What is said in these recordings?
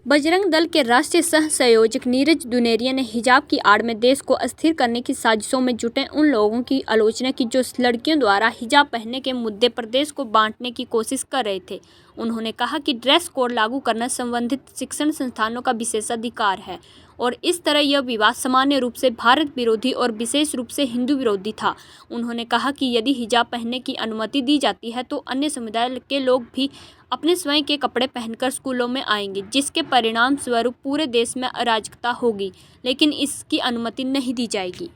बजरंग दल के राष्ट्रीय सह संयोजक नीरज दुनेरिया ने हिजाब की आड़ में देश को अस्थिर करने की साजिशों में जुटे उन लोगों की आलोचना की जो लड़कियों द्वारा हिजाब पहनने के मुद्दे पर देश को बांटने की कोशिश कर रहे थे। उन्होंने कहा कि ड्रेस कोड लागू करना संबंधित शिक्षण संस्थानों का विशेषाधिकार है और इस तरह यह विवाद सामान्य रूप से भारत विरोधी और विशेष रूप से हिंदू विरोधी था। उन्होंने कहा कि यदि हिजाब पहनने की अनुमति दी जाती है तो अन्य समुदाय के लोग भी अपने स्वयं के कपड़े पहनकर स्कूलों में आएंगे, जिसके परिणाम स्वरूप पूरे देश में अराजकता होगी, लेकिन इसकी अनुमति नहीं दी जाएगी।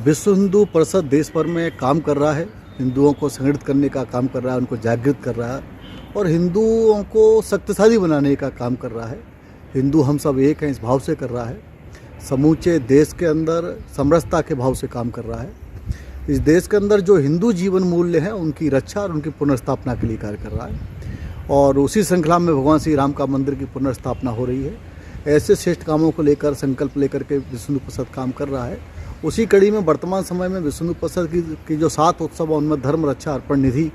विश्व हिंदू परिषद देश भर में काम कर रहा है, हिंदुओं को संगठित करने का काम कर रहा है, उनको जागृत कर रहा है और हिंदुओं को शक्तिशाली बनाने का काम कर रहा है। हिंदू हम सब एक हैं इस भाव से कर रहा है। समूचे देश के अंदर समरसता के भाव से काम कर रहा है। इस देश के अंदर जो हिंदू जीवन मूल्य हैं उनकी रक्षा और उनकी पुनर्स्थापना के लिए कार्य कर रहा है और उसी श्रृंखला में भगवान श्री राम का मंदिर की पुनर्स्थापना हो रही है। ऐसे श्रेष्ठ कामों को लेकर संकल्प लेकर के विश्व हिंदू परिषद काम कर रहा है। उसी कड़ी में वर्तमान समय में विश्व हिंदू परिषद की जो 7 उत्सव उनमें धर्म रक्षा अर्पण निधि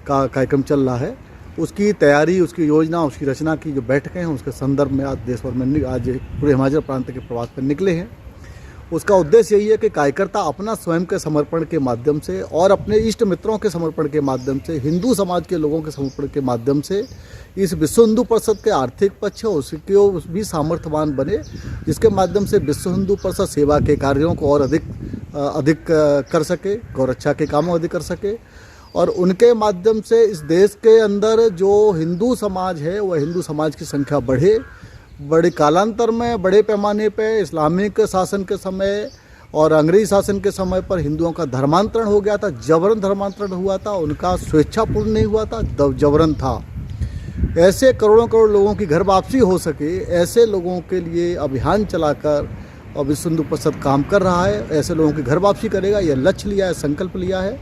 का कार्यक्रम चल रहा है, उसकी तैयारी, उसकी योजना, उसकी रचना की जो बैठकें हैं उसके संदर्भ में आज देश भर में आज पूरे हिमाचल प्रांत के प्रवास पर निकले हैं। उसका उद्देश्य यही है कि कार्यकर्ता अपना स्वयं के समर्पण के माध्यम से और अपने इष्ट मित्रों के समर्पण के माध्यम से, हिंदू समाज के लोगों के समर्पण के माध्यम से इस विश्व हिंदू परिषद के आर्थिक पक्ष है उसके भी सामर्थ्यवान बने, जिसके माध्यम से विश्व हिंदू परिषद सेवा के कार्यों को और अधिक कर सके, गौरक्षा के कामों अधिक कर सके और उनके माध्यम से इस देश के अंदर जो हिंदू समाज है वह हिंदू समाज की संख्या बढ़े। बड़े कालांतर में बड़े पैमाने पे इस्लामिक शासन के समय और अंग्रेजी शासन के समय पर हिंदुओं का धर्मांतरण हो गया था, जबरन धर्मांतरण हुआ था, उनका स्वेच्छापूर्ण नहीं हुआ था, जबरन था। ऐसे करोड़ों करोड़ लोगों की घर वापसी हो सके, ऐसे लोगों के लिए अभियान चलाकर और विश्व हिंदू परिषद काम कर रहा है। ऐसे लोगों की घर वापसी करेगा, यह लक्ष्य लिया है, संकल्प लिया है।